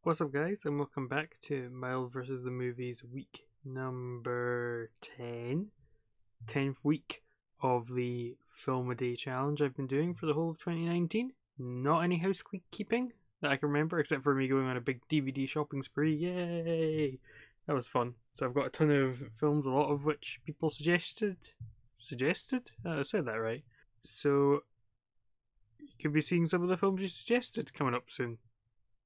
What's up, guys, and welcome back to MacLeod versus the Movies week number 10. 10th week of the Film a Day challenge I've been doing for the whole of 2019. Not any housekeeping that I can remember, except for me going on a big DVD shopping spree. Yay! That was fun. So I've got a ton of films, a lot of which people suggested? I said that right. So you could be seeing some of the films you suggested coming up soon.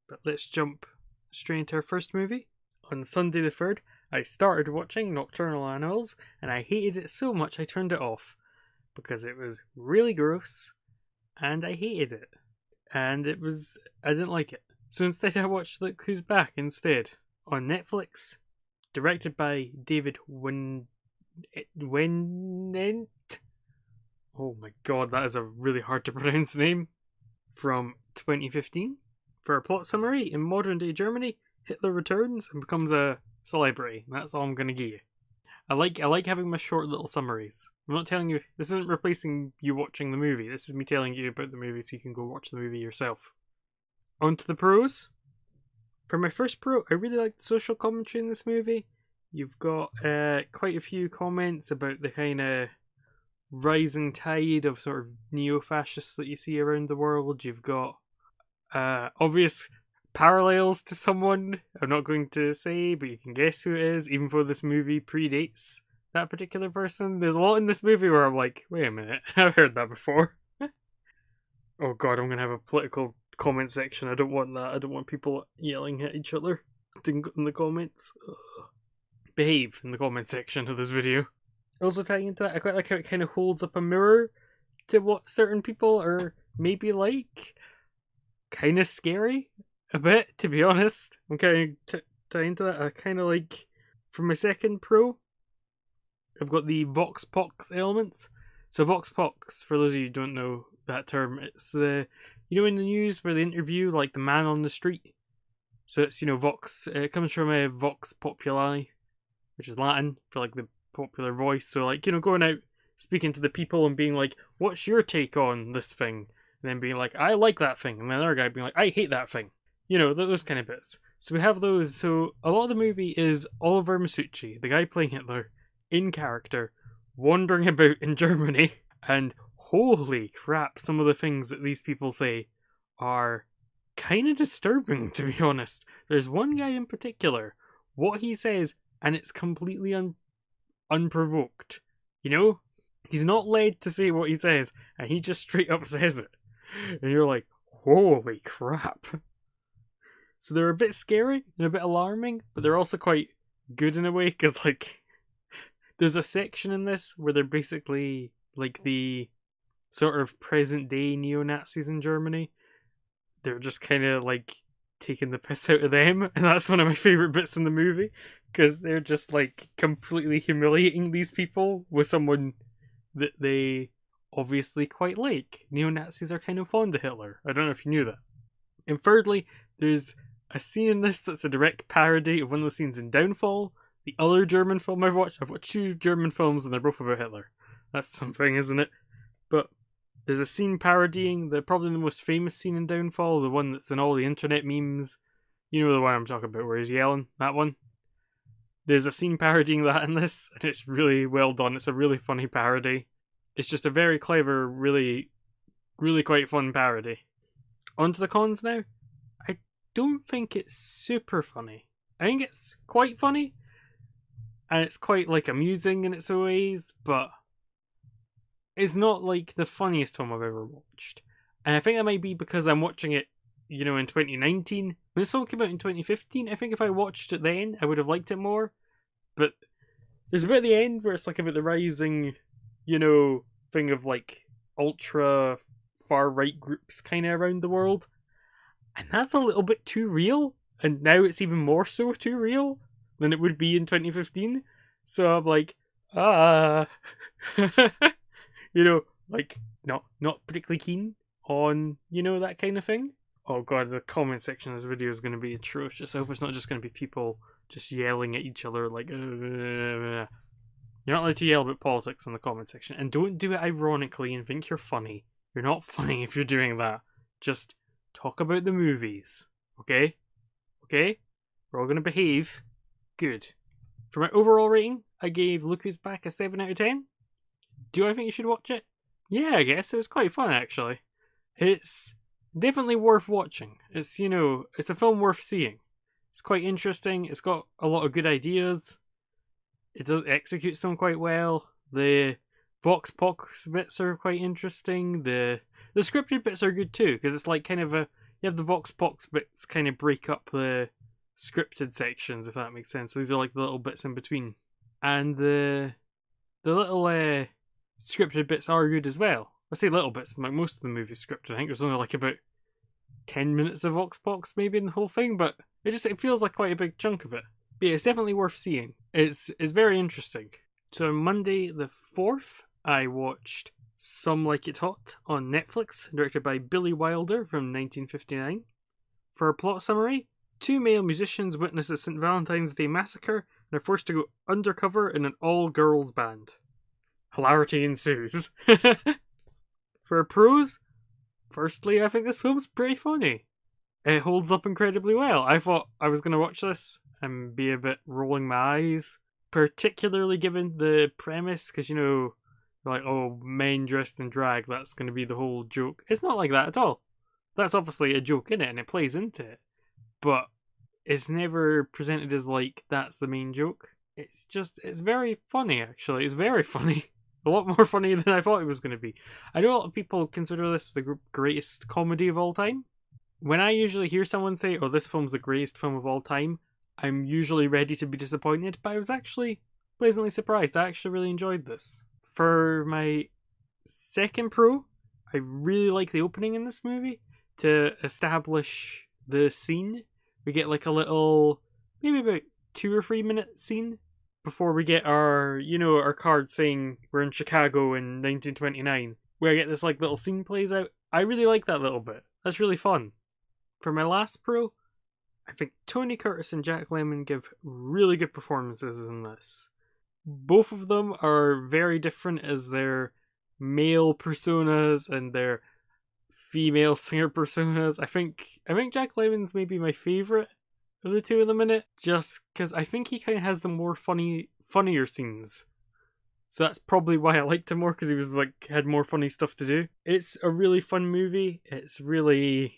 But let's jump straight into our first movie. On Sunday the 3rd, I started watching Nocturnal Animals, and I hated it so much I turned it off. Because it was really gross, and I hated it. And I didn't like it. So instead I watched Look Who's Back instead. On Netflix, directed by David Wennent. Oh my god, that is a really hard to pronounce name. From 2015. For a plot summary, in modern day Germany, Hitler returns and becomes a celebrity. That's all I'm gonna give you. I like having my short little summaries. I'm not telling you, this isn't replacing you watching the movie. This is me telling you about the movie so you can go watch the movie yourself. On to the pros. For my first pro, I really like the social commentary in this movie. You've got quite a few comments about the kind of rising tide of sort of neo-fascists that you see around the world. You've got obvious parallels to someone I'm not going to say, but you can guess who it is, even though this movie predates that particular person. There's a lot in this movie where I'm like, wait a minute, I've heard that before. Oh god, I'm going to have a political comment section. I don't want that. I don't want people yelling at each other in the comments. Ugh. Behave in the comment section of this video. Also tying into that, I quite like how it kind of holds up a mirror to what certain people are maybe like. Kind of scary a bit, to be honest. I'm kind of tying to that. I kind of like, for my second pro, I've got the Vox Pox elements. So Vox Pox, for those of you who don't know that term, it's the, in the news where they interview like the man on the street. So it's, Vox, it comes from a Vox Populi, which is Latin for like the popular voice. So like, going out, speaking to the people and being like, what's your take on this thing? And then being like, I like that thing. And then another guy being like, I hate that thing. Those kind of bits. So we have those. So a lot of the movie is Oliver Masucci, the guy playing Hitler, in character, wandering about in Germany. And holy crap, some of the things that these people say are kind of disturbing, to be honest. There's one guy in particular, what he says, and it's completely unprovoked. He's not led to say what he says, and he just straight up says it. And you're like, holy crap. So they're a bit scary and a bit alarming, but they're also quite good in a way, because like, there's a section in this where they're basically like the sort of present day neo-Nazis in Germany. They're just kind of like taking the piss out of them, and that's one of my favourite bits in the movie, because they're just like completely humiliating these people with someone that they obviously quite like. Neo-Nazis are kind of fond of Hitler. I don't know if you knew that. And thirdly, there's a scene in this that's a direct parody of one of the scenes in Downfall, the other German film I've watched. I've watched 2 German films and they're both about Hitler. That's something, isn't it? But there's a scene parodying probably the most famous scene in Downfall, the one that's in all the internet memes. You know the one I'm talking about, where he's yelling, that one. There's a scene parodying that in this, and it's really well done. It's a really funny parody. It's just a very clever, really, really quite fun parody. On to the cons now. I don't think it's super funny. I think it's quite funny, and it's quite like amusing in its ways, but it's not like the funniest film I've ever watched. And I think that might be because I'm watching it, in 2019. When this film came out in 2015, I think if I watched it then, I would have liked it more. But there's a bit at the end where it's like about the rising, thing of like ultra far right groups kind of around the world, and that's a little bit too real, and now it's even more so too real than it would be in 2015. So I'm like, like not particularly keen on that kind of thing. Oh god, the comment section of this video is going to be atrocious. I hope it's not just going to be people just yelling at each other like You're not allowed to yell about politics in the comment section, and don't do it ironically and think you're funny. You're not funny if you're doing that. Just talk about the movies, okay? okay? We're all going to behave. Good. For my overall rating, I gave Look Who's Back a 7 out of 10. Do I think you should watch it? Yeah, I guess. It was quite fun, actually. It's definitely worth watching. It's, it's a film worth seeing. It's quite interesting. It's got a lot of good ideas. It executes them quite well. The Vox Pox bits are quite interesting. The scripted bits are good too, because it's like kind of you have the Vox Pox bits kind of break up the scripted sections, if that makes sense. So these are like the little bits in between. And the little scripted bits are good as well. I say little bits, like most of the movie's scripted. I think there's only like about 10 minutes of Vox Pox maybe in the whole thing, but it feels like quite a big chunk of it. But yeah, it's definitely worth seeing. It's very interesting. So on Monday the 4th, I watched Some Like It Hot on Netflix, directed by Billy Wilder from 1959. For a plot summary, 2 male musicians witness the St. Valentine's Day massacre and are forced to go undercover in an all-girls band. Hilarity ensues. For pros, firstly, I think this film's pretty funny. It holds up incredibly well. I thought I was going to watch this and be a bit rolling my eyes, particularly given the premise, because, like, oh, men dressed in drag, that's going to be the whole joke. It's not like that at all. That's obviously a joke in it, and it plays into it. But it's never presented as, like, that's the main joke. It's very funny, actually. It's very funny. A lot more funny than I thought it was going to be. I know a lot of people consider this the greatest comedy of all time. When I usually hear someone say, oh, this film's the greatest film of all time, I'm usually ready to be disappointed, but I was actually pleasantly surprised. I actually really enjoyed this. For my second pro, I really like the opening in this movie. To establish the scene, we get like a little, maybe about 2 or 3 minute scene before we get our card saying we're in Chicago in 1929, where I get this like little scene plays out. I really like that little bit. That's really fun. For my last pro, I think Tony Curtis and Jack Lemmon give really good performances in this. Both of them are very different as their male personas and their female singer personas. I think Jack Lemmon's maybe my favourite of the two of them in it, just because I think he kind of has the more funnier scenes. So that's probably why I liked him more, because he was had more funny stuff to do. It's a really fun movie. It's really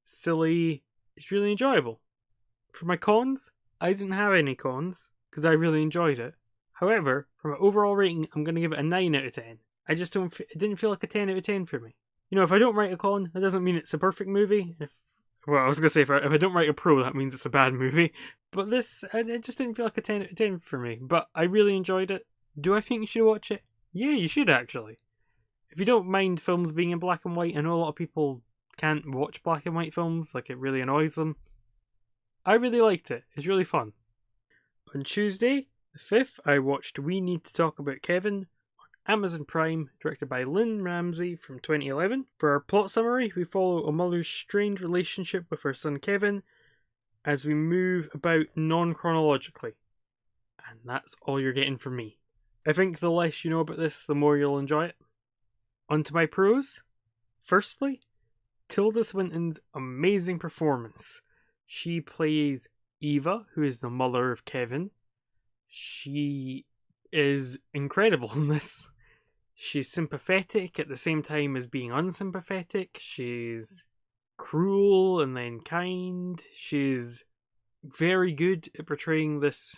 silly. It's really enjoyable. For my cons, I didn't have any cons, because I really enjoyed it. However, from an overall rating, I'm going to give it a 9 out of 10. It didn't feel like a 10 out of 10 for me. If I don't write a con, that doesn't mean it's a perfect movie. I was going to say, if I don't write a pro, that means it's a bad movie. But this, it just didn't feel like a 10 out of 10 for me. But I really enjoyed it. Do I think you should watch it? Yeah, you should actually. If you don't mind films being in black and white, I know a lot of people can't watch black and white films, it really annoys them. I really liked it. It's really fun. On Tuesday, the 5th, I watched We Need to Talk About Kevin on Amazon Prime, directed by Lynn Ramsey from 2011. For our plot summary, we follow a mother's strained relationship with her son Kevin as we move about non-chronologically. And that's all you're getting from me. I think the less you know about this, the more you'll enjoy it. On to my pros. Firstly, Tilda Swinton's amazing performance. She plays Eva, who is the mother of Kevin. She is incredible in this. She's sympathetic at the same time as being unsympathetic. She's cruel and then kind. She's very good at portraying this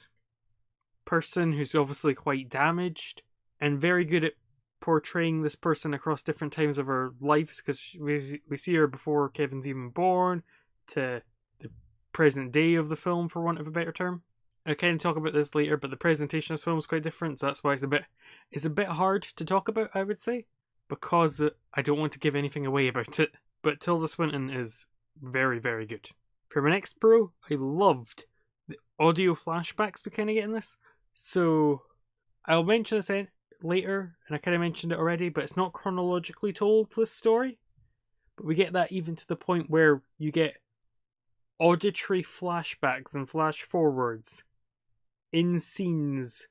person who's obviously quite damaged, and very good at portraying this person across different times of her lives, because we see her before Kevin's even born to the present day of the film, for want of a better term. I'll kind of talk about this later, but the presentation of this film is quite different, so that's why it's a bit hard to talk about, I would say, because I don't want to give anything away about it. But Tilda Swinton is very, very good. For my next pro, I loved the audio flashbacks we kind of get in this. So I'll mention this later, and I kind of mentioned it already, but it's not chronologically told, this story. But we get that even to the point where you get auditory flashbacks and flash forwards in scenes,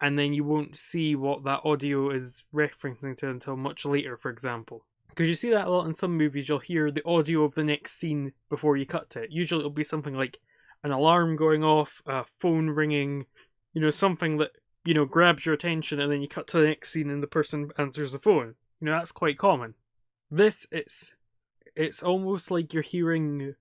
and then you won't see what that audio is referencing to until much later, for example. Because you see that a lot in some movies, you'll hear the audio of the next scene before you cut to it. Usually it'll be something like an alarm going off, a phone ringing, something that, grabs your attention, and then you cut to the next scene and the person answers the phone. That's quite common. This, it's almost like you're hearing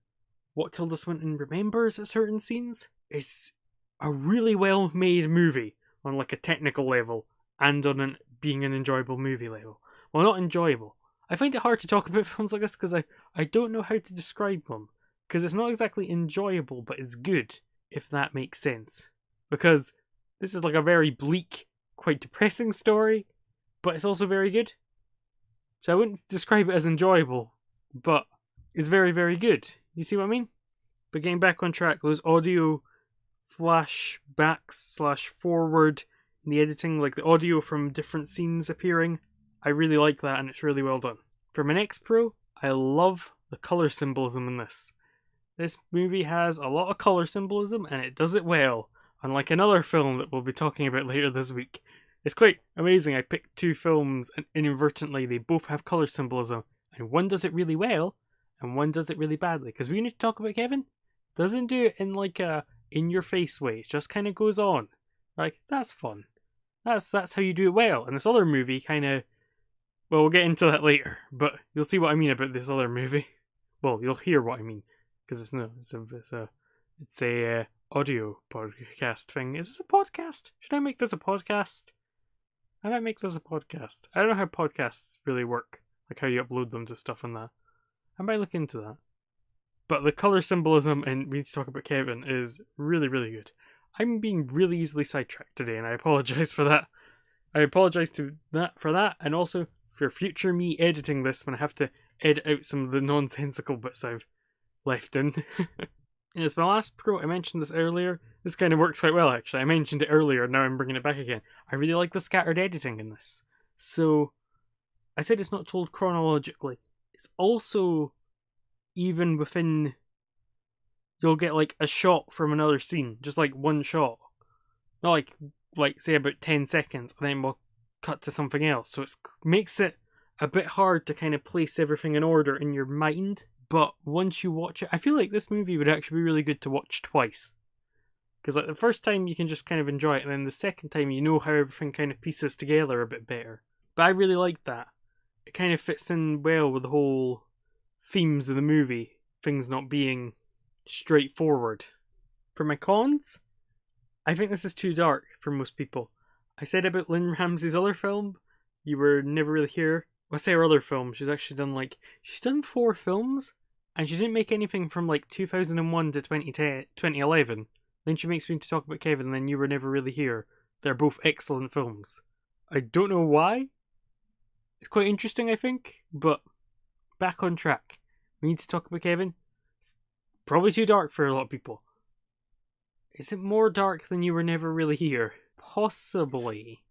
what Tilda Swinton remembers at certain scenes. It's a really well made movie on like a technical level and on being an enjoyable movie level. Well, not enjoyable. I find it hard to talk about films like this because I don't know how to describe them. Because it's not exactly enjoyable, but it's good, if that makes sense. Because this is like a very bleak, quite depressing story, but it's also very good. So I wouldn't describe it as enjoyable, but it's very, very good. You see what I mean? But getting back on track, those audio flashbacks / forward in the editing, like the audio from different scenes appearing, I really like that, and it's really well done. For my next pro, I love the colour symbolism in this. This movie has a lot of colour symbolism, and it does it well, unlike another film that we'll be talking about later this week. It's quite amazing. I picked two films, and inadvertently they both have colour symbolism, and one does it really well, and one does it really badly. Because we need to talk about Kevin, doesn't do it in like a in-your-face way. It just kind of goes on. Like, that's fun. That's how you do it well. And this other movie kind of... Well, we'll get into that later, but you'll see what I mean about this other movie. Well, you'll hear what I mean, because it's a audio podcast thing. Is this a podcast? Should I make this a podcast? I might make this a podcast. I don't know how podcasts really work, like how you upload them to stuff and that. I might look into that. But the colour symbolism, and we need to talk about Kevin, is really, really good. I'm being really easily sidetracked today, and I apologise for that. I apologise for that, and also for future me editing this when I have to edit out some of the nonsensical bits I've left in. And it's my last pro. I mentioned this earlier. This kind of works quite well, actually. I mentioned it earlier, now I'm bringing it back again. I really like the scattered editing in this. So, I said it's not told chronologically. It's also, even within... You'll get like a shot from another scene. Just like one shot. Not like say about 10 seconds, and then we'll cut to something else. So it makes it a bit hard to kind of place everything in order in your mind. But once you watch it, I feel like this movie would actually be really good to watch twice. Because like the first time you can just kind of enjoy it, and then the second time you know how everything kind of pieces together a bit better. But I really like that. It kind of fits in well with the whole themes of the movie. Things not being straightforward. For my cons, I think this is too dark for most people. I said about Lynn Ramsey's other film, You Were Never Really Here. Well, I say her other film, she's done 4 films, and she didn't make anything from like 2001 to 2011. Then she makes me to talk about Kevin, and then You Were Never Really Here. They're both excellent films. I don't know why. It's quite interesting, I think, but back on track. We need to talk about Kevin. It's probably too dark for a lot of people. Is it more dark than You Were Never Really Here? Possibly.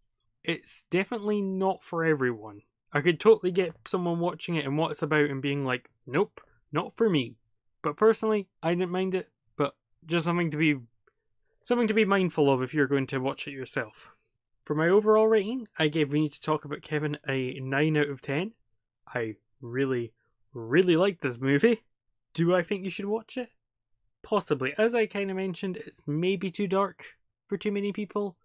It's definitely not for everyone. I could totally get someone watching it and what it's about and being like, nope, not for me. But personally, I didn't mind it, but just something to be mindful of if you're going to watch it yourself. For my overall rating, I gave We Need to Talk About Kevin a 9 out of 10. I really, really like this movie. Do I think you should watch it? Possibly. As I kind of mentioned, it's maybe too dark for too many people.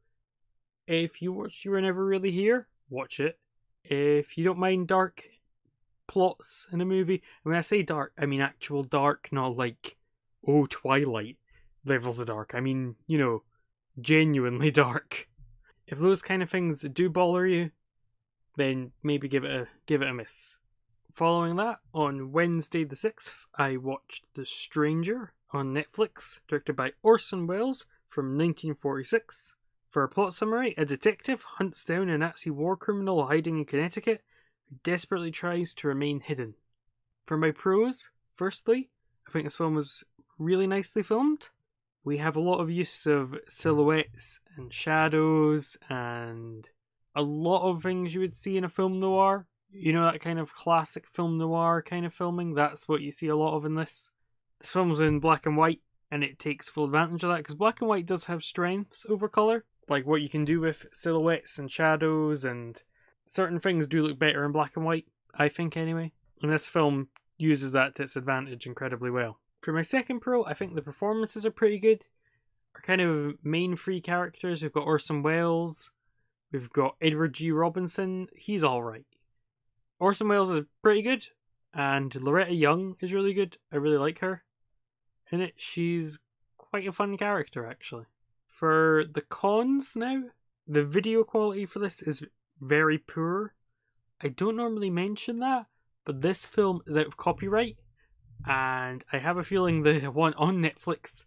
If you watched You Were Never Really Here, watch it. If you don't mind dark plots in a movie, and when I say dark, I mean actual dark, not like, oh, Twilight levels of dark. I mean, genuinely dark. If those kind of things do bother you, then maybe give it a miss. Following that, on Wednesday the 6th, I watched The Stranger on Netflix, directed by Orson Welles from 1946. For a plot summary, a detective hunts down a Nazi war criminal hiding in Connecticut who desperately tries to remain hidden. For my pros, firstly, I think this film was really nicely filmed. We have a lot of use of silhouettes and shadows and a lot of things you would see in a film noir. You know, that kind of classic film noir kind of filming. That's what you see a lot of in this. This film's in black and white, and it takes full advantage of that, because black and white does have strengths over colour. Like what you can do with silhouettes and shadows, and certain things do look better in black and white, I think anyway. And this film uses that to its advantage incredibly well. For my second pro, I think the performances are pretty good. Our kind of main three characters, we've got Orson Welles, we've got Edward G. Robinson, he's alright. Orson Welles is pretty good, and Loretta Young is really good. I really like her in it. She's quite a fun character, actually. For the cons now, the video quality for this is very poor. I don't normally mention that, but this film is out of copyright, and I have a feeling the one on Netflix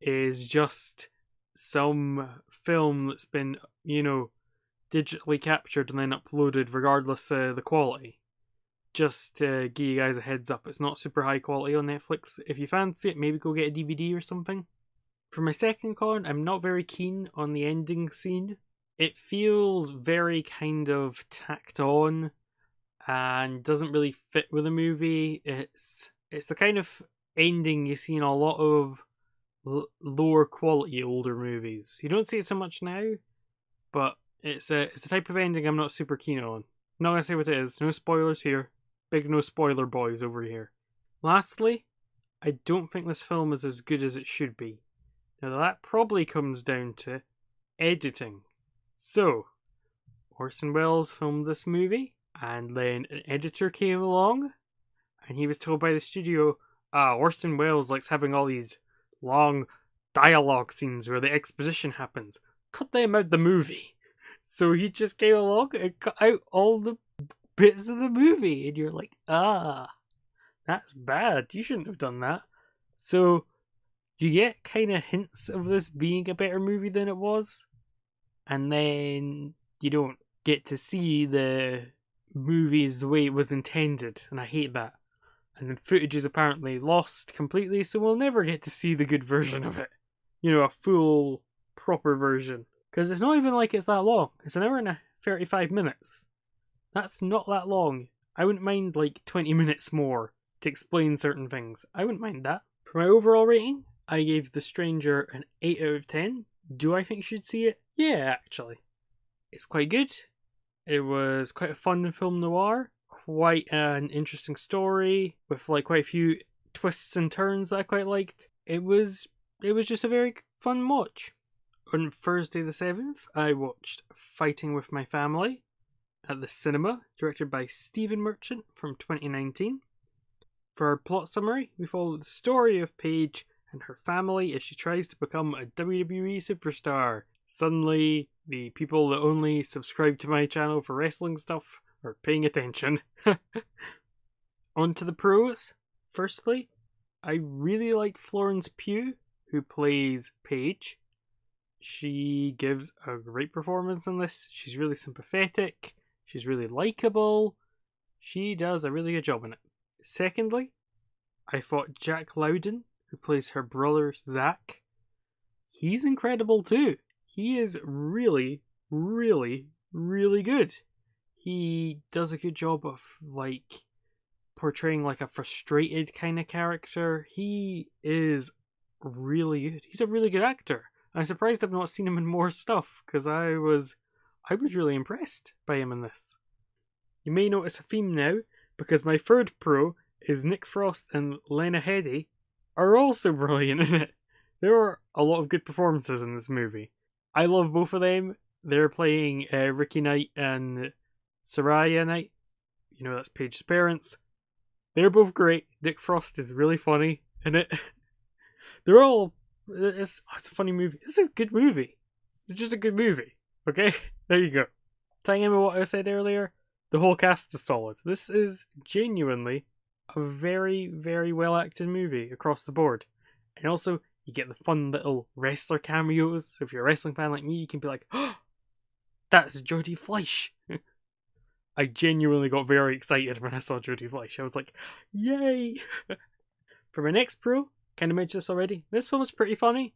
is just some film that's been, digitally captured and then uploaded regardless of the quality. Just to give you guys a heads up, it's not super high quality on Netflix. If you fancy it, maybe go get a DVD or something. For my second con, I'm not very keen on the ending scene. It feels very kind of tacked on and doesn't really fit with the movie. It's the kind of ending you see in a lot of lower quality older movies. You don't see it so much now, but it's a type of ending I'm not super keen on. I'm not gonna say what it is. No spoilers here. Big no spoiler boys over here. Lastly, I don't think this film is as good as it should be. Now that probably comes down to editing. So, Orson Welles filmed this movie, and then an editor came along, and he was told by the studio, Orson Welles likes having all these long dialogue scenes where the exposition happens. Cut them out the movie. So he just came along and cut out all the bits of the movie, and you're like, that's bad. You shouldn't have done that. So you get kind of hints of this being a better movie than it was, and then you don't get to see the movies the way it was intended, and I hate that. And the footage is apparently lost completely, so we'll never get to see the good version of it. A full, proper version. Because it's not even like it's that long. It's an hour and 35 minutes. That's not that long. I wouldn't mind 20 minutes more to explain certain things. I wouldn't mind that. For my overall rating, I gave The Stranger an 8 out of 10. Do I think you should see it? Yeah, actually. It's quite good. It was quite a fun film noir. Quite an interesting story with quite a few twists and turns that I quite liked. It was just a very fun watch. On Thursday the 7th, I watched Fighting with My Family at the cinema, directed by Stephen Merchant from 2019. For our plot summary, we follow the story of Paige and her family as she tries to become a WWE superstar. Suddenly, the people that only subscribe to my channel for wrestling stuff are paying attention. On to the pros. Firstly, I really like Florence Pugh, who plays Paige. She gives a great performance in this. She's really sympathetic. She's really likable. She does a really good job in it. Secondly, I thought Jack Lowden, who plays her brother Zach, he's incredible too. He is really, really, really good. He does a good job of portraying a frustrated kind of character. He is really good. He's a really good actor. I'm surprised I've not seen him in more stuff, because I was really impressed by him in this. You may notice a theme now, because my third pro is Nick Frost and Lena Headey are also brilliant in it. There are a lot of good performances in this movie. I love both of them. They're playing Ricky Knight and Soraya Knight. That's Paige's parents. They're both great. Nick Frost is really funny in it. They're all... It's a funny movie. It's a good movie. It's just a good movie. Okay? There you go. Tying in with what I said earlier, the whole cast is solid. This is genuinely a very, very well acted movie across the board. And also, you get the fun little wrestler cameos. If you're a wrestling fan like me, you can be like, oh, that's Jodie Fleisch. I genuinely got very excited when I saw Jodie Fleisch. I was like, yay! For my next pro, kind of mentioned this already, this film is pretty funny.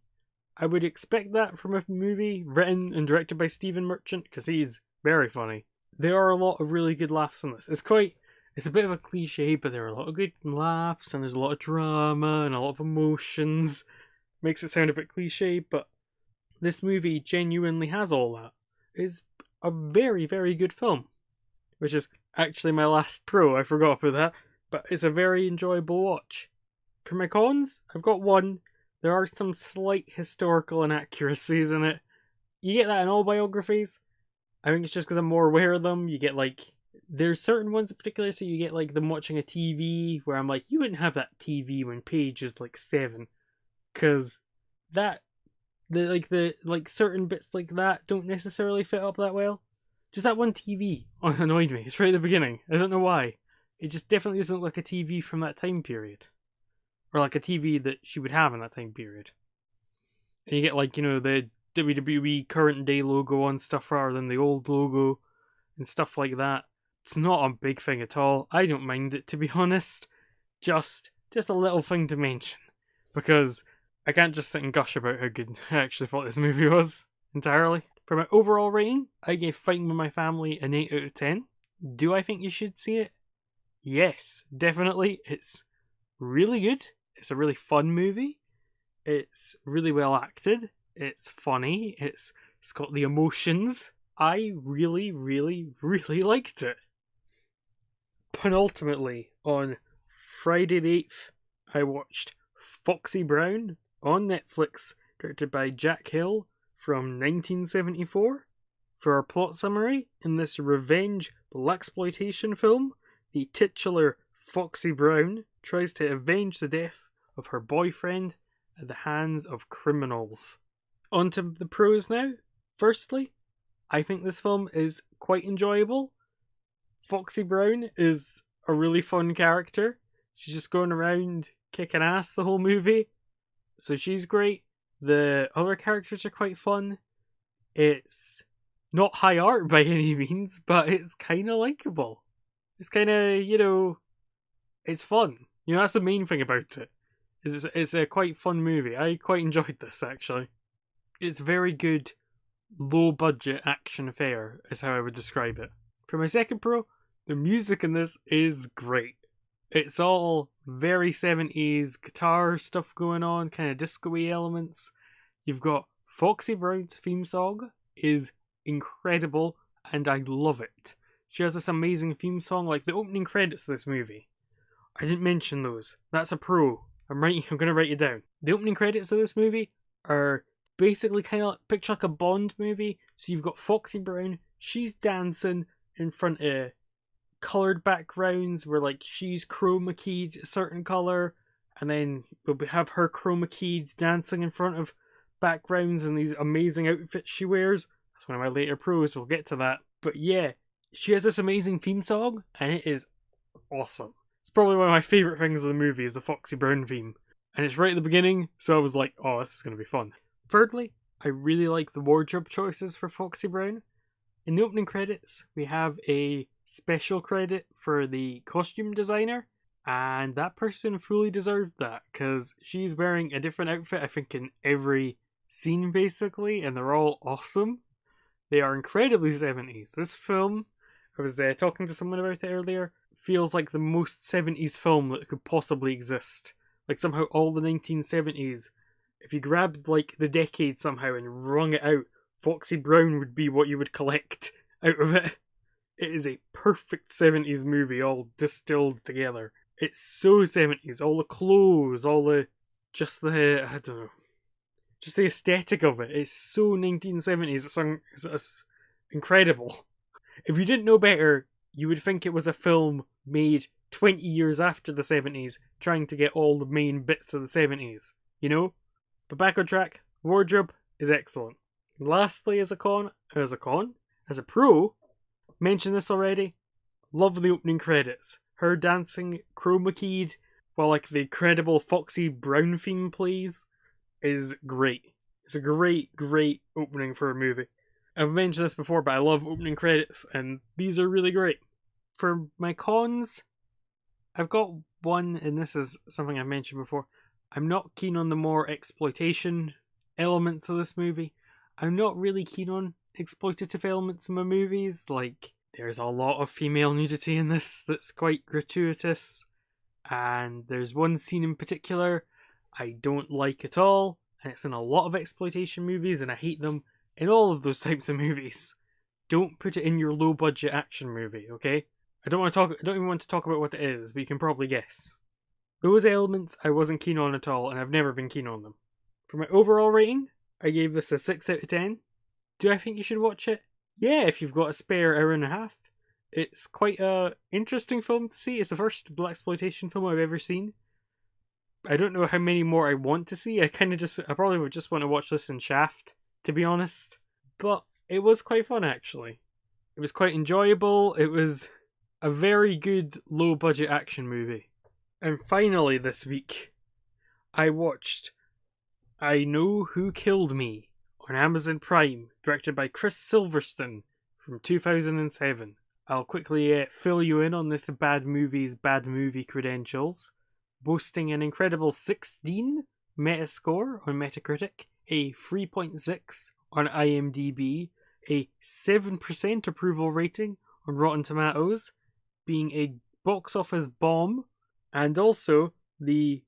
I would expect that from a movie written and directed by Stephen Merchant, because he's very funny. There are a lot of really good laughs in this. It's a bit of a cliche, but there are a lot of good laughs, and there's a lot of drama, and a lot of emotions. Makes it sound a bit cliche, but this movie genuinely has all that. It's a very, very good film. Which is actually my last pro, I forgot about that. But it's a very enjoyable watch. For my cons, I've got one. There are some slight historical inaccuracies in it. You get that in all biographies. I think it's just because I'm more aware of them. You get like, there's certain ones in particular, so you get like them watching a TV where I'm like, you wouldn't have that TV when Paige is like 7, because that the certain bits like that don't necessarily fit up that well. Just that one TV annoyed me. It's right at the beginning. I don't know why. It just definitely doesn't look like a TV from that time period, or like a TV that she would have in that time period. And you get like, the WWE current day logo on stuff rather than the old logo and stuff like that. It's not a big thing at all. I don't mind it, to be honest. Just a little thing to mention, because I can't just sit and gush about how good I actually thought this movie was entirely. For my overall rating, I gave Fighting With My Family an 8 out of 10. Do I think you should see it? Yes, definitely. It's really good. It's a really fun movie. It's really well acted. It's funny. It's got the emotions. I really, really, really liked it. Penultimately, on Friday the 8th, I watched Foxy Brown on Netflix, directed by Jack Hill from 1974. For our plot summary, in this revenge blaxploitation film, the titular Foxy Brown tries to avenge the death of her boyfriend at the hands of criminals. On to the pros now. Firstly, I think this film is quite enjoyable. Foxy Brown is a really fun character. She's just going around kicking ass the whole movie, so she's great. The other characters are quite fun. It's not high art by any means, but it's kind of likable. It's kind of, it's fun. That's the main thing about it. It's a quite fun movie. I quite enjoyed this, actually. It's very good, low-budget action fare, is how I would describe it. For my second pro, the music in this is great. It's all very 70s guitar stuff going on, kind of disco-y elements. You've got Foxy Brown's theme song is incredible, and I love it. She has this amazing theme song, like the opening credits of this movie. I didn't mention those. That's a pro. I'm going to write it down. The opening credits of this movie are basically kind of picture like a Bond movie. So you've got Foxy Brown, she's dancing in front of coloured backgrounds where like she's chroma keyed a certain colour, and then we'll have her chroma keyed dancing in front of backgrounds and these amazing outfits she wears. That's one of my later pros, we'll get to that. But yeah, she has this amazing theme song and it is awesome. It's probably one of my favourite things of the movie is the Foxy Brown theme. And it's right at the beginning, so I was like, oh, this is going to be fun. Thirdly, I really like the wardrobe choices for Foxy Brown. In the opening credits, we have a special credit for the costume designer, and that person fully deserved that, because she's wearing a different outfit, I think, in every scene, basically, and they're all awesome. They are incredibly 70s. This film, I was talking to someone about it earlier, feels like the most 70s film that could possibly exist. Like, somehow all the 1970s, if you grabbed, like, the decade somehow and wrung it out, Foxy Brown would be what you would collect out of it. It is a perfect 70s movie all distilled together. It's so 70s. All the clothes, just the aesthetic of it. It's so 1970s. It's incredible. If you didn't know better, you would think it was a film made 20 years after the 70s, trying to get all the main bits of the 70s, But back on track, wardrobe is excellent. Lastly, as a pro, mentioned this already, love the opening credits. Her dancing chroma keyed while like the incredible Foxy Brown theme plays is great. It's a great opening for a movie. I've mentioned this before, but I love opening credits, and these are really great. For my cons, I've got one, and this is something I mentioned before. I'm not keen on the more exploitation elements of this movie. I'm not really keen on exploitative elements in my movies. Like, there's a lot of female nudity in this that's quite gratuitous. And there's one scene in particular I don't like at all. And it's in a lot of exploitation movies, and I hate them in all of those types of movies. Don't put it in your low-budget action movie, okay? I don't even want to talk about what it is, but you can probably guess. Those elements I wasn't keen on at all, and I've never been keen on them. For my overall rating, I gave this a 6 out of 10. Do I think you should watch it? Yeah, if you've got a spare hour and a half. It's quite a interesting film to see. It's the first blaxploitation film I've ever seen. I don't know how many more I want to see. I probably would just want to watch this in Shaft, to be honest. But it was quite fun, actually. It was quite enjoyable. It was a very good low-budget action movie. And finally this week, I watched I Know Who Killed Me on Amazon Prime, directed by Chris Silverstone from 2007. I'll quickly fill you in on this bad movie credentials. Boasting an incredible 16 Metascore on Metacritic, a 3.6 on IMDb, a 7% approval rating on Rotten Tomatoes, being a box office bomb, and also the,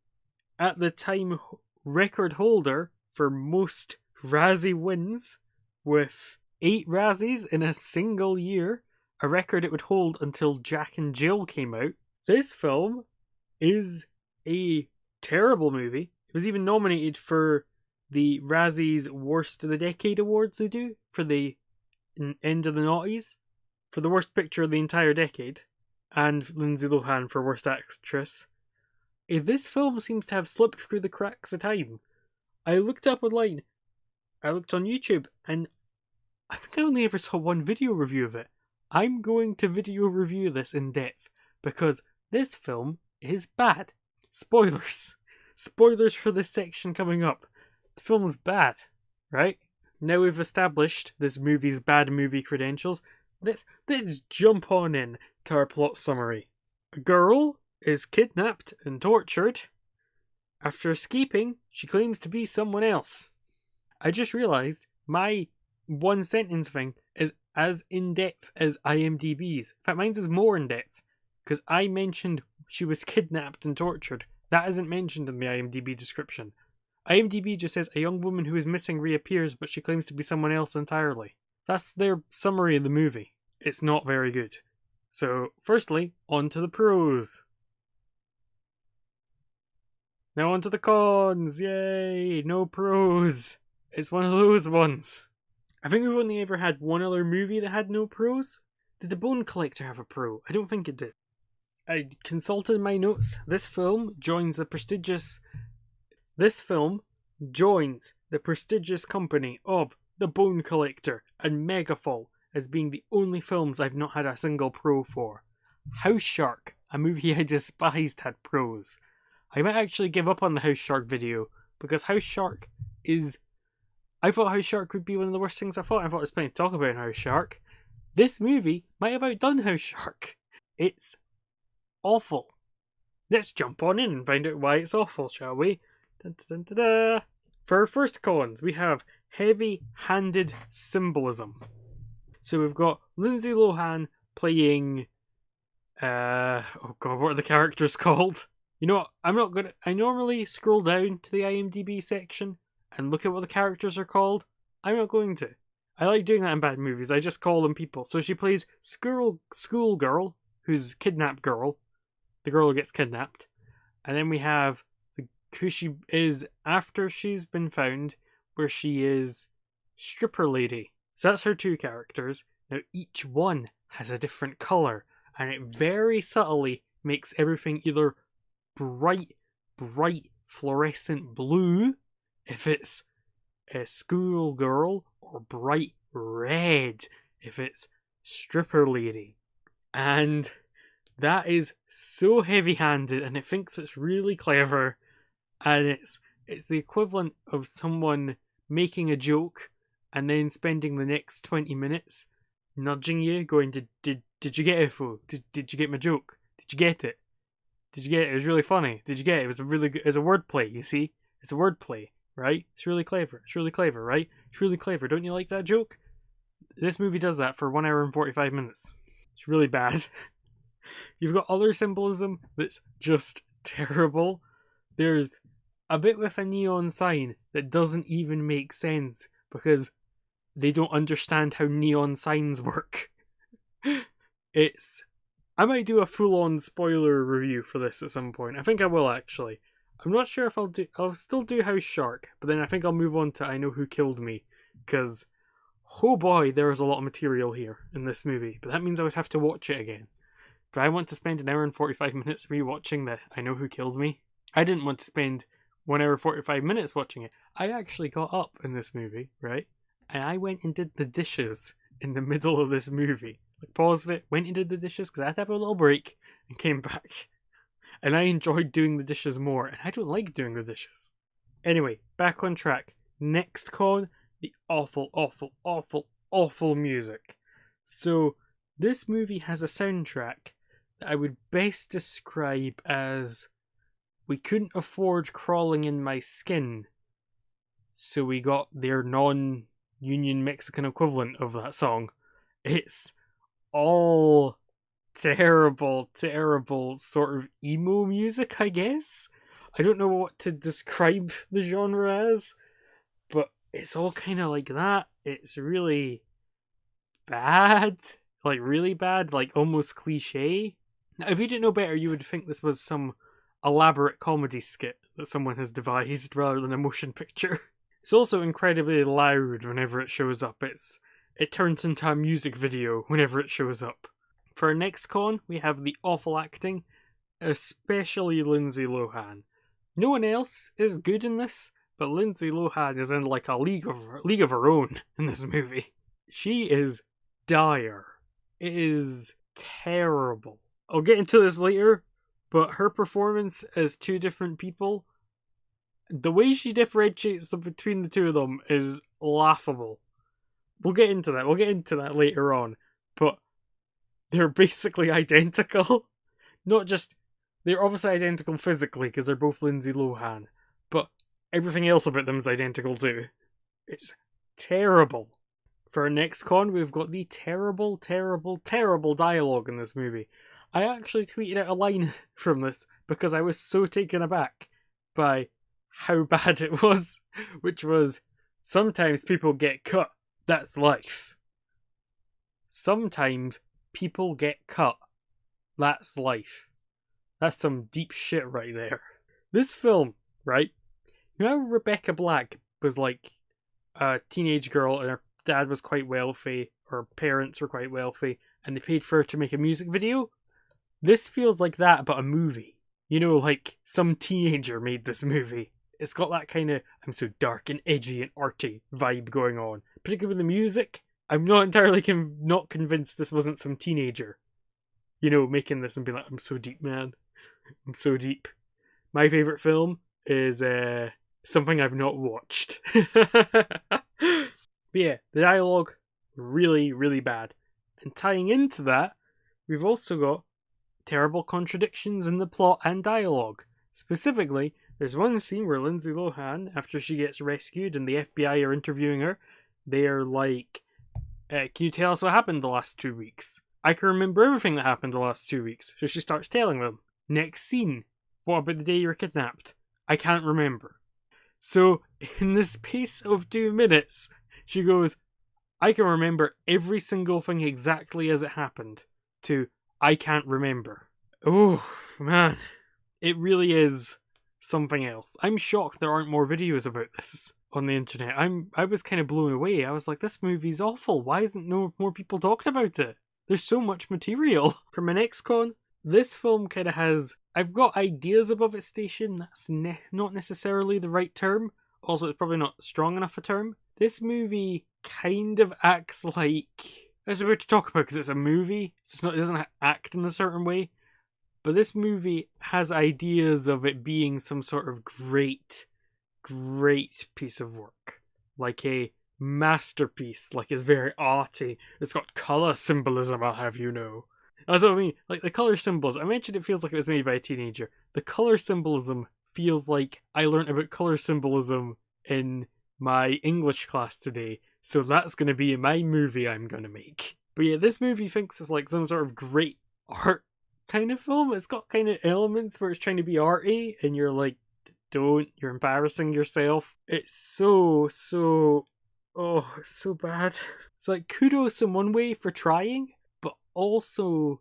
at the time, record holder for most Razzie wins, with 8 Razzies in a single year, a record it would hold until Jack and Jill came out. This film is a terrible movie. It was even nominated for the Razzie's Worst of the Decade awards they do for the end of the noughties, for the worst picture of the entire decade, and Lindsay Lohan for worst actress. This film seems to have slipped through the cracks of time. I looked up online, I looked on YouTube, and I think I only ever saw one video review of it. I'm going to video review this in depth, because this film is bad. Spoilers. Spoilers for this section coming up. The film is bad, right? Now we've established this movie's bad movie credentials, let's jump on in to our plot summary. A girl is kidnapped and tortured. After escaping, she claims to be someone else. I just realised my one sentence thing is as in-depth as IMDb's. In fact, mine's is more in-depth, because I mentioned she was kidnapped and tortured. That isn't mentioned in the IMDb description. IMDb just says a young woman who is missing reappears, but she claims to be someone else entirely. That's their summary of the movie. It's not very good. So, firstly, on to the pros. Now on to the cons. Yay! No pros. It's one of those ones. I think we've only ever had one other movie that had no pros. Did The Bone Collector have a pro? I don't think it did. I consulted my notes. This film joins the prestigious company of The Bone Collector and Megafall as being the only films I've not had a single pro for. House Shark, a movie I despised, had pros. I might actually give up on the House Shark video, because House Shark is... I thought House Shark would be one of the worst things I thought there was plenty to talk about in House Shark. This movie might have outdone House Shark. It's awful. Let's jump on in and find out why it's awful, shall we? Dun, dun, dun, dun, dun. For our first cons, we have heavy-handed symbolism. So we've got Lindsay Lohan playing... oh god, what are the characters called? You know what, I normally scroll down to the IMDb section and look at what the characters are called. I'm not going to. I like doing that in bad movies. I just call them people. So she plays schoolgirl, who's kidnapped girl. The girl who gets kidnapped. And then we have who she is after she's been found, where she is stripper lady. So that's her two characters. Now each one has a different colour, and it very subtly makes everything either bright fluorescent blue, if it's a schoolgirl, or bright red, if it's stripper lady. And that is so heavy-handed, and it thinks it's really clever, and it's the equivalent of someone making a joke and then spending the next 20 minutes nudging you, going, did you get it, fool? Did you get my joke? Did you get it? Did you get it? It was really funny. Did you get it? It was a really good... It's a wordplay, you see? It's a wordplay, right? It's really clever. It's really clever, right? It's really clever. Don't you like that joke? This movie does that for 1 hour and 45 minutes. It's really bad. You've got other symbolism that's just terrible. There's a bit with a neon sign that doesn't even make sense because they don't understand how neon signs work. It's I might do a full-on spoiler review for this at some point. I think I will, actually. I'm not sure if I'll still do House Shark, but then I think I'll move on to I Know Who Killed Me, because, oh boy, there is a lot of material here in this movie, but that means I would have to watch it again. Do I want to spend an hour and 45 minutes rewatching the I Know Who Killed Me? I didn't want to spend 1 hour 45 minutes watching it. I actually got up in this movie, right? And I went and did the dishes in the middle of this movie. Like, paused it, went and did the dishes because I had to have a little break, and came back. And I enjoyed doing the dishes more, and I don't like doing the dishes. Anyway, back on track. Next con, the awful, awful, awful, awful music. So, this movie has a soundtrack that I would best describe as we couldn't afford Crawling in My Skin, so we got their non-union Mexican equivalent of that song. It's all terrible, terrible sort of emo music, I guess. I don't know what to describe the genre as, but it's all kind of like that. It's really bad, like really bad, like almost cliche. Now, if you didn't know better, you would think this was some elaborate comedy skit that someone has devised rather than a motion picture. It's also incredibly loud whenever it shows up. It turns into a music video whenever it shows up. For our next con, we have the awful acting, especially Lindsay Lohan. No one else is good in this, but Lindsay Lohan is in like a league of her own in this movie. She is dire. It is terrible. I'll get into this later, but her performance as two different people, the way she differentiates between the two of them is laughable. We'll get into that later on, but they're basically identical. Not just, they're obviously identical physically because they're both Lindsay Lohan, but everything else about them is identical too. It's terrible. For our next con, we've got the terrible, terrible, terrible dialogue in this movie. I actually tweeted out a line from this because I was so taken aback by how bad it was, which was, sometimes people get cut, that's life. Sometimes people get cut, that's life. That's some deep shit right there. This film, right? You know how Rebecca Black was like a teenage girl and her dad was quite wealthy, or her parents were quite wealthy, and they paid for her to make a music video? This feels like that, but a movie. You know, like some teenager made this movie. It's got that kind of, I'm so dark and edgy and arty vibe going on. Particularly with the music. I'm not entirely not convinced this wasn't some teenager, you know, making this and being like, I'm so deep, man. I'm so deep. My favourite film is something I've not watched. But yeah, the dialogue, really, really bad. And tying into that, we've also got terrible contradictions in the plot and dialogue. Specifically, there's one scene where Lindsay Lohan, after she gets rescued and the FBI are interviewing her, they're like, can you tell us what happened the last 2 weeks? I can remember everything that happened the last 2 weeks. So she starts telling them. Next scene, what about the day you were kidnapped? I can't remember. So, in the space of 2 minutes, she goes, I can remember every single thing exactly as it happened, to, I can't remember. Oh, man. It really is something else. I'm shocked there aren't more videos about this on the internet. I was kind of blown away. I was like, this movie's awful. Why isn't no more people talking about it? There's so much material. For my next con, this film kind of has, I've got ideas above its station. That's not necessarily the right term. Also, it's probably not strong enough a term. This movie kind of acts like, it's weird to talk about because it's a movie. It doesn't act in a certain way. But this movie has ideas of it being some sort of great, great piece of work. Like a masterpiece. Like it's very arty. It's got colour symbolism, I'll have you know. That's what I mean. Like the colour symbols. I mentioned it feels like it was made by a teenager. The colour symbolism feels like I learned about colour symbolism in my English class today. So that's going to be in my movie I'm going to make. But yeah, this movie thinks it's like some sort of great art kind of film. It's got kind of elements where it's trying to be arty, and you're like, don't, you're embarrassing yourself. It's so bad. It's like kudos in one way for trying, but also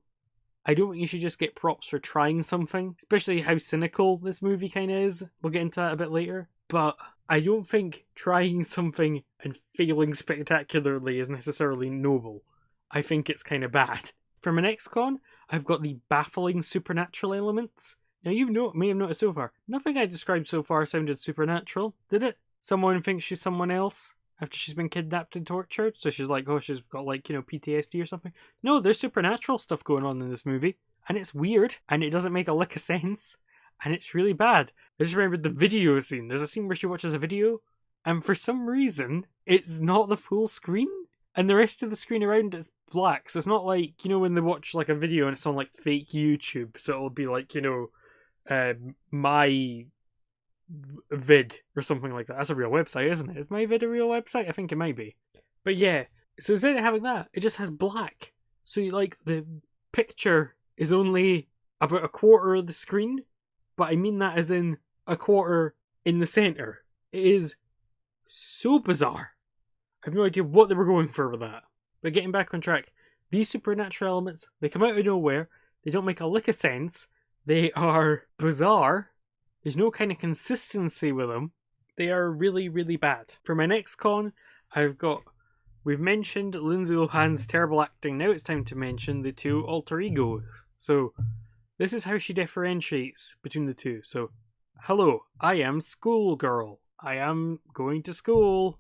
I don't think you should just get props for trying something, especially how cynical this movie kind of is. We'll get into that a bit later. But I don't think trying something and failing spectacularly is necessarily noble. I think it's kind of bad. For my next con, I've got the baffling supernatural elements. Now, you may have noticed so far, nothing I described so far sounded supernatural, did it? Someone thinks she's someone else after she's been kidnapped and tortured, so she's like, oh, she's got like, PTSD or something. No, there's supernatural stuff going on in this movie, and it's weird, and it doesn't make a lick of sense, and it's really bad. I just remembered the video scene. There's a scene where she watches a video, and for some reason, it's not the full screen, and the rest of the screen around is black, so it's not like, when they watch like a video and it's on like fake YouTube, so it'll be like, my vid or something like that. That's a real website, isn't it? Is my vid a real website? I think it might be. But yeah, so instead of having that, it just has black. So the picture is only about a quarter of the screen, but I mean that as in a quarter in the center. It is so bizarre. I have no idea what they were going for with that. But getting back on track, these supernatural elements, they come out of nowhere, they don't make a lick of sense, they are bizarre, there's no kind of consistency with them, they are really, really bad. For my next con, we've mentioned Lindsay Lohan's terrible acting, now it's time to mention the two alter egos. So, this is how she differentiates between the two. So, hello, I am schoolgirl. I am going to school.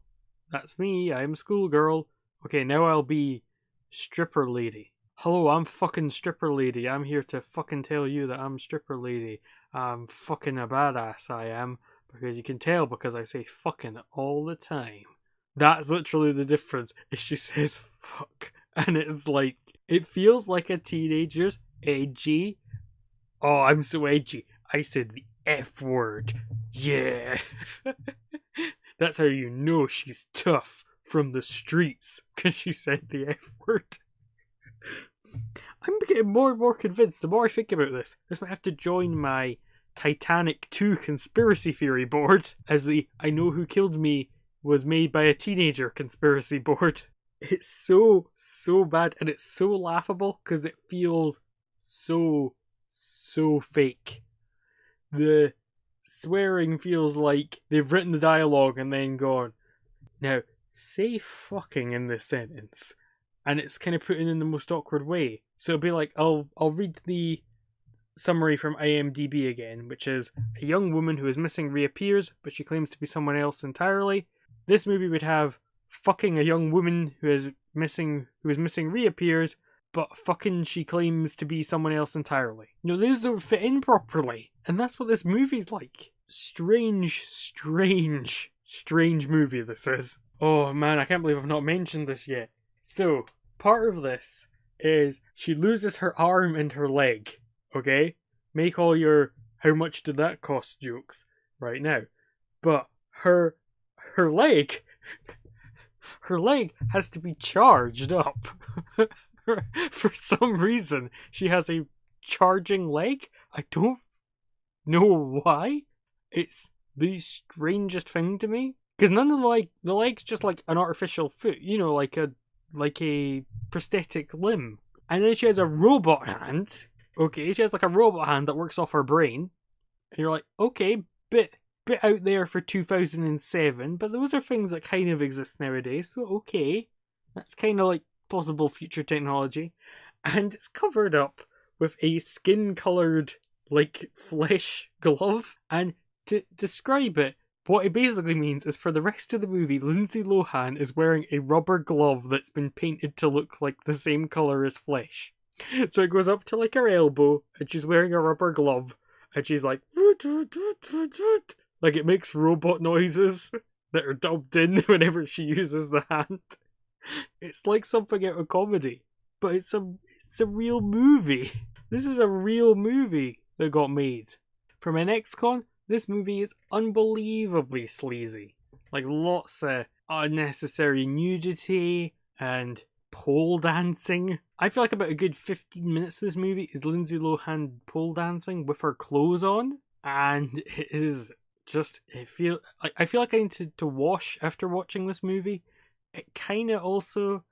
That's me, I am schoolgirl. Okay, now I'll be stripper lady. Hello, I'm fucking stripper lady. I'm here to fucking tell you that I'm stripper lady. I'm fucking a badass, I am. Because you can tell because I say fucking all the time. That's literally the difference. Is she says fuck. And it's like, it feels like a teenager's edgy. Oh, I'm so edgy. I said the F word. Yeah. That's how you know she's tough from the streets. Because she said the F word. I'm getting more and more convinced the more I think about this. This might have to join my Titanic 2 conspiracy theory board as the I know who killed me was made by a teenager conspiracy board. It's so bad and it's so laughable because it feels so fake. The swearing feels like they've written the dialogue and then gone, now say fucking in this sentence. And it's kind of put in the most awkward way. So it'll be like, I'll read the summary from IMDb again, which is, a young woman who is missing reappears, but she claims to be someone else entirely. This movie would have fucking a young woman who is missing reappears, but fucking she claims to be someone else entirely. Those don't fit in properly. And that's what this movie's like. Strange movie this is. Oh man, I can't believe I've not mentioned this yet. So, part of this is she loses her arm and her leg, okay? Make all your how much did that cost jokes right now. But her leg has to be charged up. For some reason, she has a charging leg. I don't know why. It's the strangest thing to me. Because none of the leg's just like an artificial foot, like a prosthetic limb. And then she has a robot hand. Okay, she has like a robot hand that works off her brain. And you're like, okay, bit out there for 2007, but those are things that kind of exist nowadays, so okay. That's kind of like possible future technology. And it's covered up with a skin-coloured, like, flesh glove. And to describe it, what it basically means is for the rest of the movie, Lindsay Lohan is wearing a rubber glove that's been painted to look like the same colour as flesh. So it goes up to like her elbow, and she's wearing a rubber glove, and she's like, like it makes robot noises that are dubbed in whenever she uses the hand. It's like something out of comedy, but it's a real movie. This is a real movie that got made. For my next con, this movie is unbelievably sleazy. Like lots of unnecessary nudity and pole dancing. I feel like about a good 15 minutes of this movie is Lindsay Lohan pole dancing with her clothes on, and it is just, I feel like I need to wash after watching this movie. It kind of also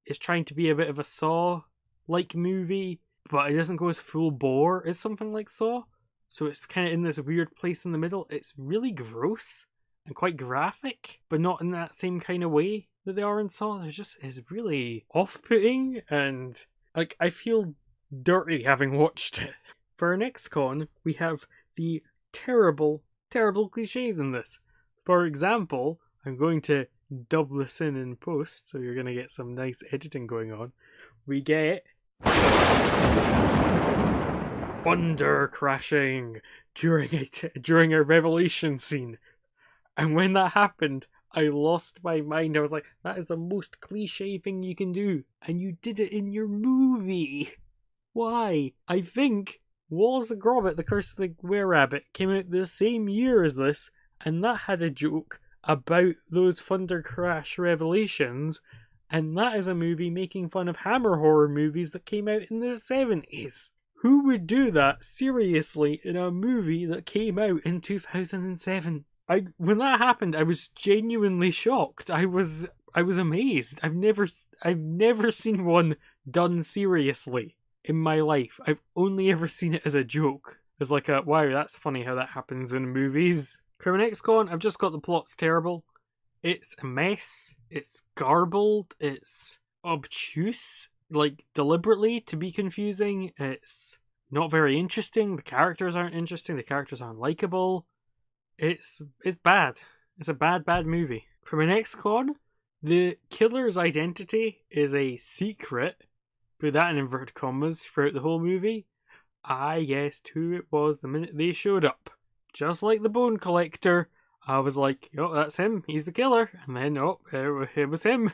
is trying to be a bit of a Saw-like movie, but it doesn't go as full bore as something like Saw. So it's kind of in this weird place in the middle. It's really gross and quite graphic, but not in that same kind of way that they are in Saw. It's really off-putting, and like I feel dirty having watched it. For our next con, we have the terrible cliches in this. For example, I'm going to dub this in post, so you're going to get some nice editing going on. We get thunder crashing during a revelation scene. And when that happened, I lost my mind. I was like, that is the most cliche thing you can do. And you did it in your movie. Why? I think Wallace and Gromit, The Curse of the Were-Rabbit, came out the same year as this, and that had a joke about those thunder crash revelations, and that is a movie making fun of Hammer horror movies that came out in the 70s. Who would do that seriously in a movie that came out in 2007? When that happened, I was genuinely shocked. I was amazed. I've never seen one done seriously in my life. I've only ever seen it as a joke. As like a, wow, that's funny how that happens in movies. For my next con, I've just got the plot's terrible. It's a mess. It's garbled. It's obtuse, like deliberately to be confusing. It's not very interesting. The characters aren't interesting. The characters aren't likable. It's bad. It's a bad movie. For my next con, the killer's identity is a secret. Put that in inverted commas throughout the whole movie. I guessed who it was the minute they showed up. Just like the bone collector, I was like, oh, that's him. He's the killer. And then, oh, it was him.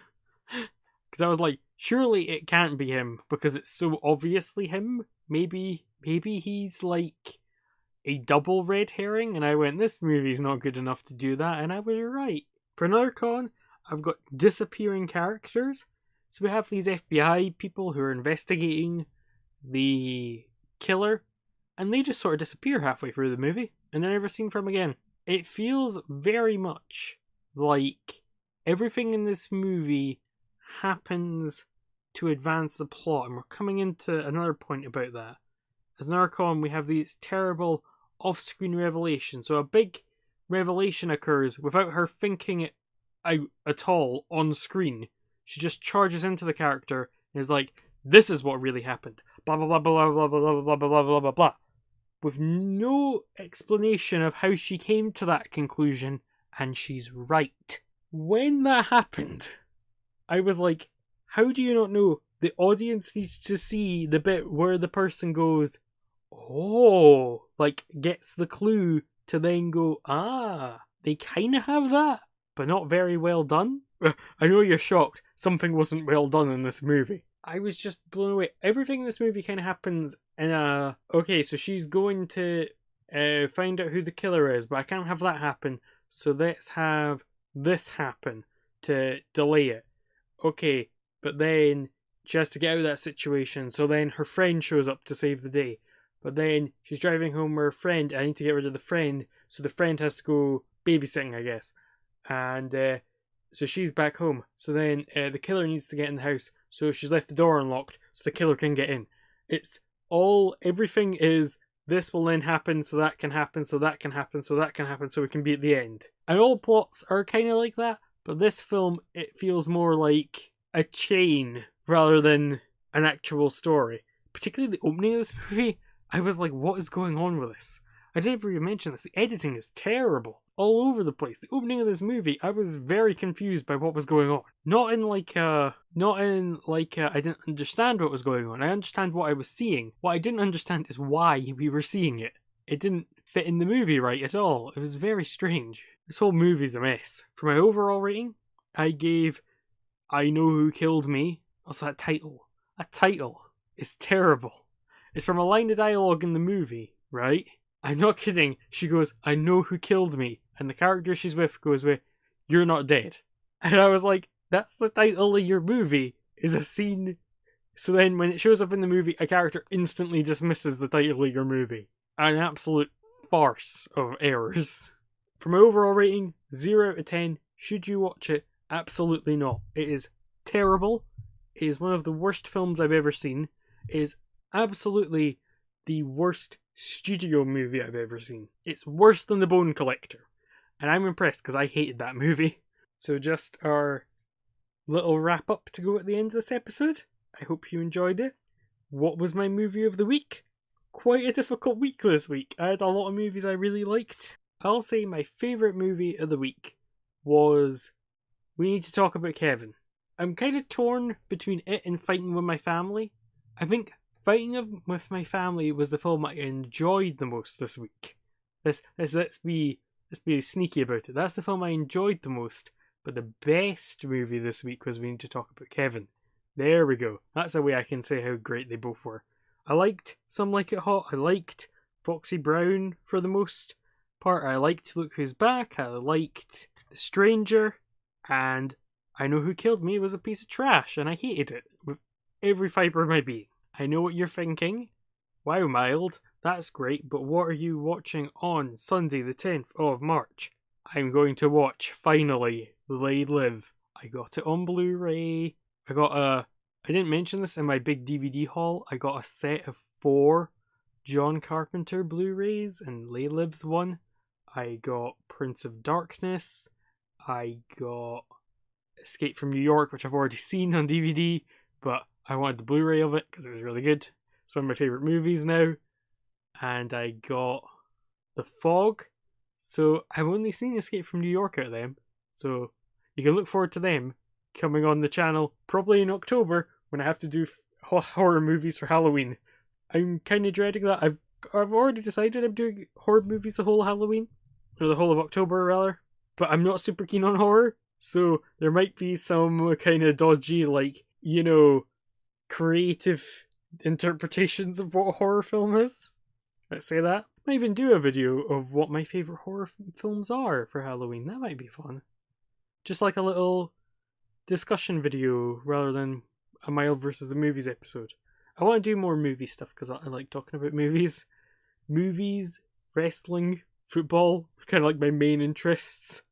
Because I was like, surely it can't be him because it's so obviously him. Maybe he's like a double red herring. And I went, this movie's not good enough to do that. And I was right. For another con, I've got disappearing characters. So we have these FBI people who are investigating the killer, and they just sort of disappear halfway through the movie, and they're never seen from again. It feels very much like everything in this movie happens to advance the plot, and we're coming into another point about that. As an Archon, we have these terrible off-screen revelations. So a big revelation occurs without her thinking it out at all on screen. She just charges into the character and is like, this is what really happened. Blah, blah, blah, blah, blah, blah, blah, blah, blah, blah, blah, blah, blah. With no explanation of how she came to that conclusion, and she's right. When that happened, I was like, how do you not know? The audience needs to see the bit where the person goes, oh, like gets the clue to then go, they kind of have that, but not very well done. I know you're shocked. Something wasn't well done in this movie. I was just blown away. Everything in this movie kind of happens in a... Okay, so she's going to find out who the killer is, but I can't have that happen, so let's have this happen to delay it. Okay, but then she has to get out of that situation, so then her friend shows up to save the day. But then she's driving home with her friend. I need to get rid of the friend, so the friend has to go babysitting, I guess. And... so she's back home. So then the killer needs to get in the house. So she's left the door unlocked so the killer can get in. Everything is, this will then happen, so that can happen, so that can happen, so that can happen, so we can be at the end. And all plots are kind of like that, but this film, it feels more like a chain rather than an actual story. Particularly the opening of this movie, I was like, what is going on with this? I didn't even mention this. The editing is terrible. All over the place. The opening of this movie, I was very confused by what was going on. Not in like I didn't understand what was going on. I understand what I was seeing. What I didn't understand is why we were seeing it. It didn't fit in the movie right at all. It was very strange. This whole movie's a mess. For my overall rating, I gave I Know Who Killed Me. Also, that title. That title is terrible. It's from a line of dialogue in the movie, right? I'm not kidding. She goes, I know who killed me. And the character she's with goes with, you're not dead. And I was like, that's the title of your movie, is a scene. So then when it shows up in the movie, a character instantly dismisses the title of your movie. An absolute farce of errors. For my overall rating, 0 out of 10. Should you watch it? Absolutely not. It is terrible. It is one of the worst films I've ever seen. It is absolutely the worst studio movie I've ever seen. It's worse than The Bone Collector. And I'm impressed because I hated that movie. So just our little wrap up to go at the end of this episode. I hope you enjoyed it. What was my movie of the week? Quite a difficult week this week. I had a lot of movies I really liked. I'll say my favourite movie of the week was We Need to Talk About Kevin. I'm kind of torn between it and Fighting With My Family. I think Fighting With My Family was the film I enjoyed the most this week. Let's be sneaky about it. That's the film I enjoyed the most, but the best movie this week was We Need to Talk About Kevin. There we go. That's a way I can say how great they both were. I liked Some Like It Hot. I liked Foxy Brown for the most part. I liked Look Who's Back. I liked The Stranger. And I Know Who Killed Me was a piece of trash, and I hated it with every fibre of my being. I know what you're thinking. Wow, Mild, that's great, but what are you watching on Sunday the 10th of March? I'm going to watch, finally, They Live. I got it on Blu-ray. I didn't mention this in my big DVD haul. I got a set of 4 John Carpenter Blu-rays, and They Live's one. I got Prince of Darkness. I got Escape from New York, which I've already seen on DVD, but I wanted the Blu-ray of it because it was really good. It's one of my favourite movies now. And I got The Fog. So I've only seen Escape from New York out of them. So you can look forward to them coming on the channel probably in October when I have to do horror movies for Halloween. I'm kind of dreading that. I've already decided I'm doing horror movies the whole Halloween. Or the whole of October, rather. But I'm not super keen on horror. So there might be some kind of dodgy, creative interpretations of what a horror film is. Let's say that. I might even do a video of what my favourite horror films are for Halloween. That might be fun. Just like a little discussion video rather than a Mild versus the Movies episode. I want to do more movie stuff because I like talking about movies. Movies, wrestling, football, kind of like my main interests.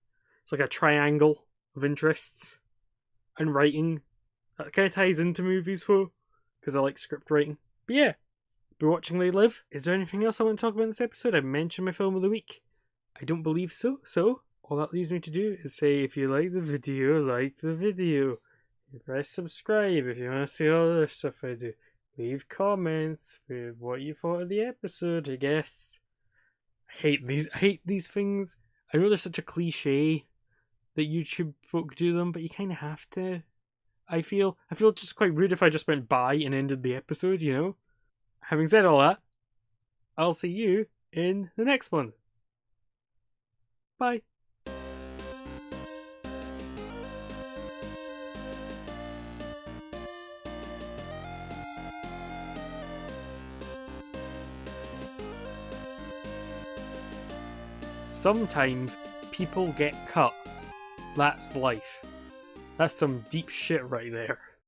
It's like a triangle of interests. And writing. That kind of ties into movies though, because I like script writing. But yeah, be watching They Live. Is there anything else I want to talk about in this episode? I mentioned my film of the week. I don't believe so. So, all that leaves me to do is say if you like the video, like the video. Press subscribe if you want to see all the other stuff I do. Leave comments with what you thought of the episode, I guess. I hate these things. I know they're such a cliche that YouTube folk do them, but you kind of have to. I feel just quite rude if I just went by and ended the episode, you know? Having said all that, I'll see you in the next one. Bye. Sometimes people get cut. That's life. That's some deep shit right there.